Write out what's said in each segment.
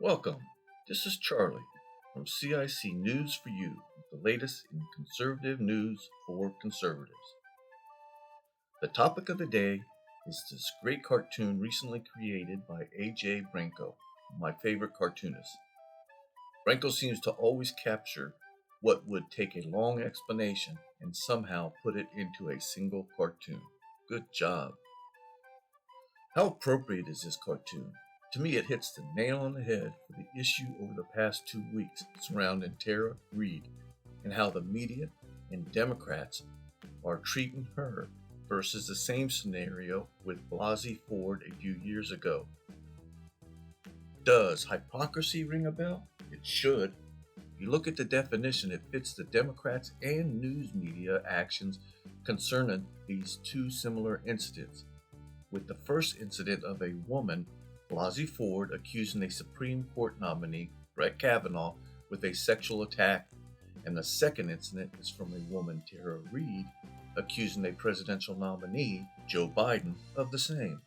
Welcome. This is Charlie from CIC News for You, with the latest in conservative news for conservatives. The topic of the day is this great cartoon recently created by A.J. Branco, my favorite cartoonist. Branco seems to always capture what would take a long explanation and somehow put it into a single cartoon. Good job. How appropriate is this cartoon? To me, it hits the nail on the head for the issue over the past 2 weeks surrounding Tara Reade and how the media and Democrats are treating her versus the same scenario with Blasey Ford a few years ago. Does hypocrisy ring a bell? It should. If you look at the definition, it fits the Democrats and news media actions concerning these two similar incidents. With the first incident of a woman, Blasey Ford, accusing a Supreme Court nominee, Brett Kavanaugh, with a sexual attack, and the second incident is from a woman, Tara Reade, accusing a presidential nominee, Joe Biden, of the same.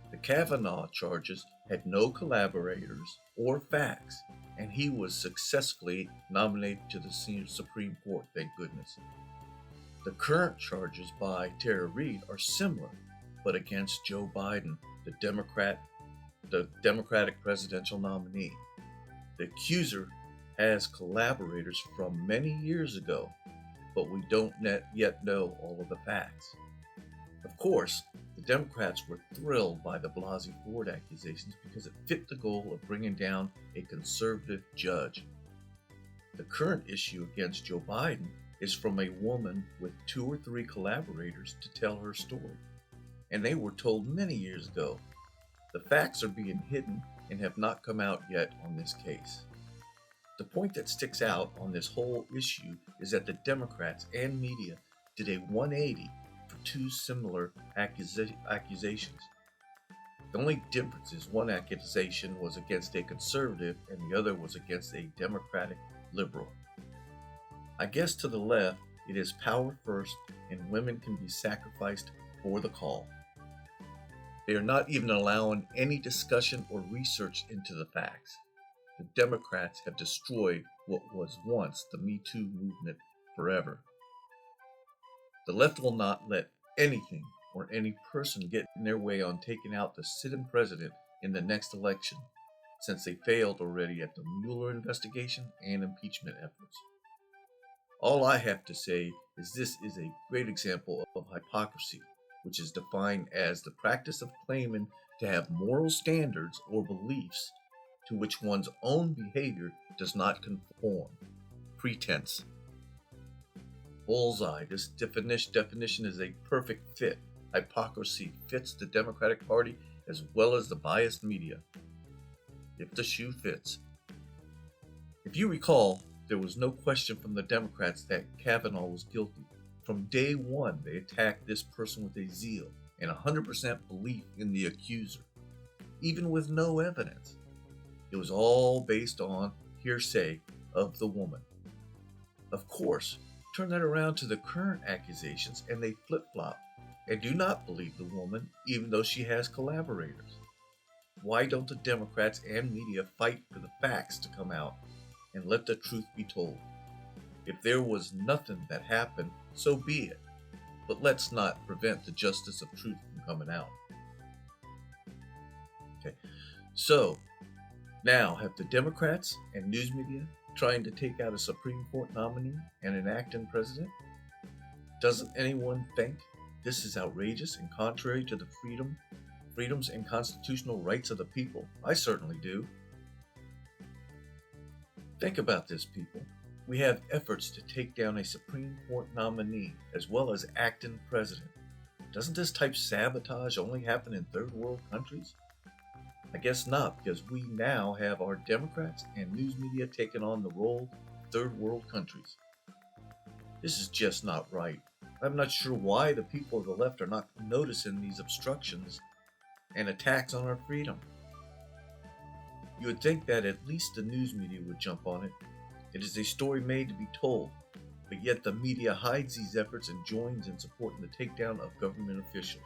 The Kavanaugh charges had no collaborators or facts, and he was successfully nominated to the Supreme Court, thank goodness. The current charges by Tara Reade are similar, but against Joe Biden, the Democratic presidential nominee. The accuser has collaborators from many years ago, but we don't yet know all of the facts. Of course, the Democrats were thrilled by the Blasey Ford accusations because it fit the goal of bringing down a conservative judge. The current issue against Joe Biden is from a woman with 2 or 3 collaborators to tell her story, and they were told many years ago. The facts are being hidden and have not come out yet on this case. The point that sticks out on this whole issue is that the Democrats and media did a 180 for 2 similar accusations. The only difference is one accusation was against a conservative and the other was against a Democratic liberal. I guess to the left, it is power first and women can be sacrificed for the call. They are not even allowing any discussion or research into the facts. The Democrats have destroyed what was once the Me Too movement forever. The left will not let anything or any person get in their way on taking out the sitting president in the next election, since they failed already at the Mueller investigation and impeachment efforts. All I have to say is this is a great example of hypocrisy, which is defined as the practice of claiming to have moral standards or beliefs to which one's own behavior does not conform. Pretense. Bullseye. This definition is a perfect fit. Hypocrisy fits the Democratic Party as well as the biased media. If the shoe fits. If you recall, there was no question from the Democrats that Kavanaugh was guilty. From day one, they attacked this person with a zeal and 100% belief in the accuser, even with no evidence. It was all based on hearsay of the woman. Of course, turn that around to the current accusations and they flip-flop and do not believe the woman even though she has collaborators. Why don't the Democrats and media fight for the facts to come out and let the truth be told? If there was nothing that happened, so be it. But let's not prevent the justice of truth from coming out. Okay, so now have the Democrats and news media trying to take out a Supreme Court nominee and an acting president? Doesn't anyone think this is outrageous and contrary to the freedoms and constitutional rights of the people? I certainly do. Think about this, people. We have efforts to take down a Supreme Court nominee as well as acting president. Doesn't this type sabotage only happen in third world countries? I guess not, because we now have our Democrats and news media taking on the role of third world countries. This is just not right. I'm not sure why the people of the left are not noticing these obstructions and attacks on our freedom. You would think that at least the news media would jump on it. It is a story made to be told, but yet the media hides these efforts and joins in supporting the takedown of government officials.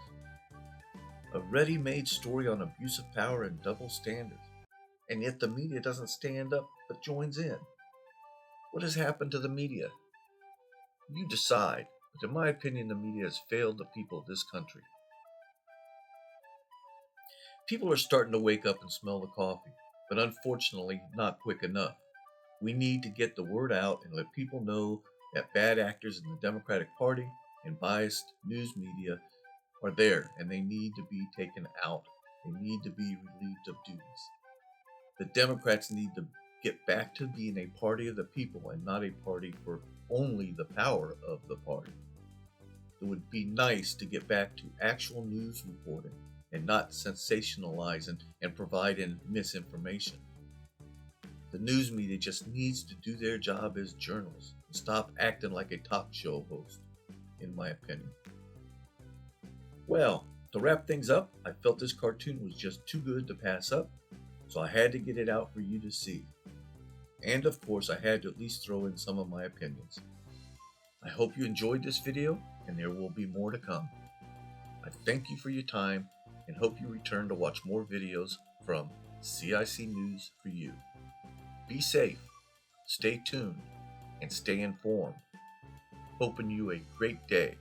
A ready-made story on abuse of power and double standards. and yet the media doesn't stand up but joins in. What has happened to the media? You decide, but in my opinion, the media has failed the people of this country. People are starting to wake up and smell the coffee, but unfortunately, not quick enough. We need to get the word out and let people know that bad actors in the Democratic Party and biased news media are there and they need to be taken out. They need to be relieved of duties. The Democrats need to get back to being a party of the people and not a party for only the power of the party. It would be nice to get back to actual news reporting and not sensationalizing and providing misinformation. The news media just needs to do their job as journalists and stop acting like a talk show host, in my opinion. Well, to wrap things up, I felt this cartoon was just too good to pass up, so I had to get it out for you to see. And of course, I had to at least throw in some of my opinions. I hope you enjoyed this video, and there will be more to come. I thank you for your time and hope you return to watch more videos from CIC News for you. Be safe, stay tuned, and stay informed. Hoping you a great day.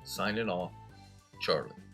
Signing off, Charlie.